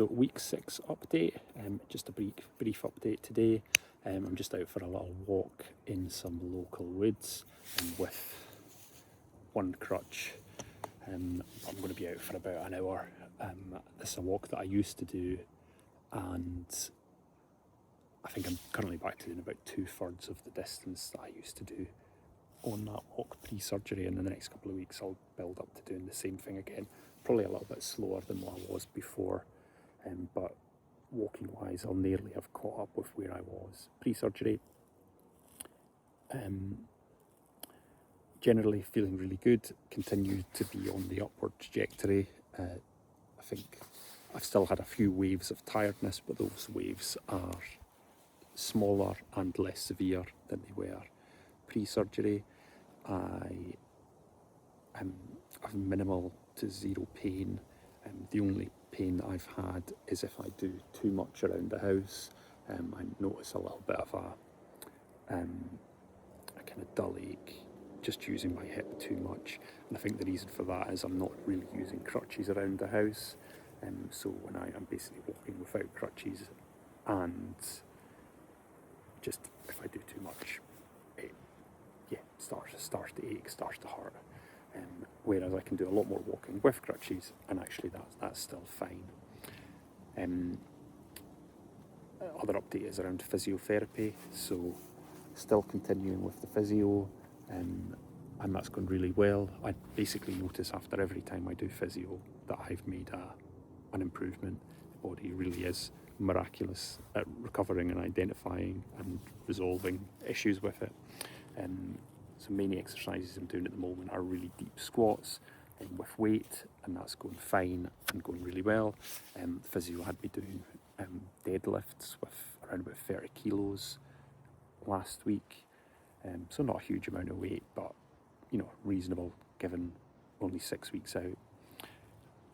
So week 6 update, just a brief update today. I'm just out for a little walk in some local woods with one crutch. I'm going to be out for about an hour. This is a walk that I used to do, and I think I'm currently back to doing about 2/3 of the distance that I used to do on that walk pre-surgery, and in the next couple of weeks I'll build up to doing the same thing again. Probably a little bit slower than what I was before, but walking wise I'll nearly have caught up with where I was pre-surgery. Generally feeling really good, continue to be on the upward trajectory. I think I've still had a few waves of tiredness, but those waves are smaller and less severe than they were pre-surgery. I have minimal to zero pain. The only pain that I've had is if I do too much around the house. I notice a little bit of a kind of dull ache just using my hip too much, and I think the reason for that is I'm not really using crutches around the house. So when I'm basically walking without crutches, and just if I do too much, it starts to ache, starts to hurt. Whereas I can do a lot more walking with crutches, and actually that's still fine. Other update is around physiotherapy, so still continuing with the physio, and that's going really well. I basically notice after every time I do physio that I've made an improvement. The body really is miraculous at recovering and identifying and resolving issues with it. So many exercises I'm doing at the moment are really deep squats with weight, and that's going fine and going really well. The physio had me doing deadlifts with around about 30 kilos last week, so not a huge amount of weight, but reasonable given only 6 weeks out.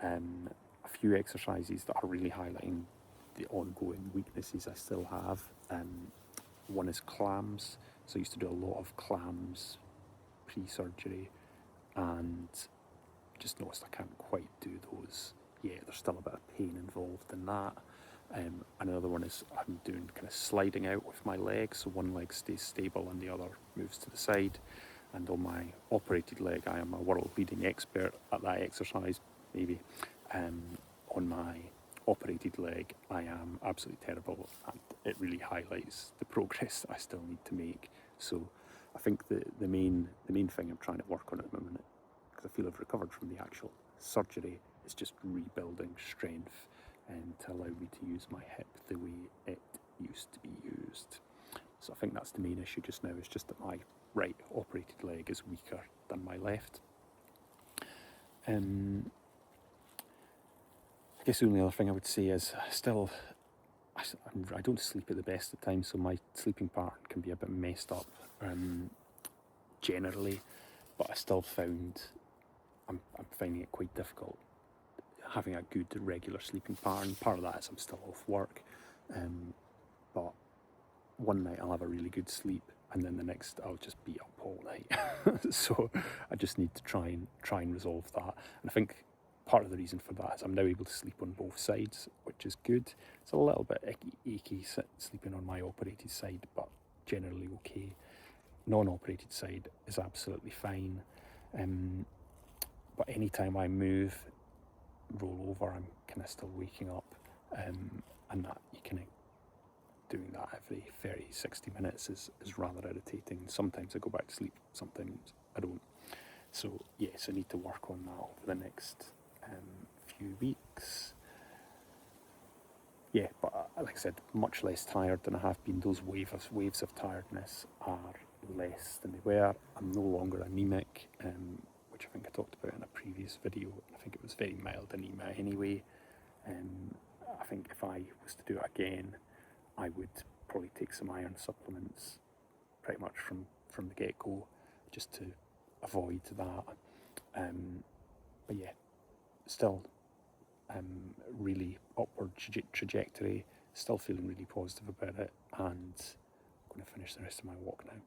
A few exercises that are really highlighting the ongoing weaknesses I still have. One is clams. So I used to do a lot of clams pre-surgery, and just noticed I can't quite do those yet. There's still a bit of pain involved in that. Another one is I'm doing kind of sliding out with my leg, so one leg stays stable and the other moves to the side. And on my operated leg, I am a world leading expert at that exercise, maybe. On my operated leg, I am absolutely terrible, and it really highlights the progress that I still need to make. So I think the main thing I'm trying to work on at the moment, because I feel I've recovered from the actual surgery, is just rebuilding strength and to allow me to use my hip the way it used to be used. So I think that's the main issue just now, is just that my right operated leg is weaker than my left. I guess the only other thing I would say is I don't sleep at the best of times, so my sleeping pattern can be a bit messed up generally, but I still I'm finding it quite difficult having a good regular sleeping pattern. Part of that is I'm still off work, but one night I'll have a really good sleep, and then the next I'll just be up all night. So I just need to try and resolve that. And I think part of the reason for that is I'm now able to sleep on both sides, which is good. It's a little bit achy sleeping on my operated side, but generally okay. Non-operated side is absolutely fine. But anytime I move, roll over, I'm kind of still waking up, and that you kind of doing that every 30-60 minutes is rather irritating. Sometimes I go back to sleep, sometimes I don't. So yes, I need to work on that over the next few weeks. Yeah, but like I said, much less tired than I have been. Those waves of tiredness are less than they were. I'm no longer anemic, which I think I talked about in a previous video. I think it was very mild anemia anyway. I think if I was to do it again, I would probably take some iron supplements pretty much from the get-go, just to avoid that. But yeah, still really upward trajectory, still feeling really positive about it, and I'm going to finish the rest of my walk now.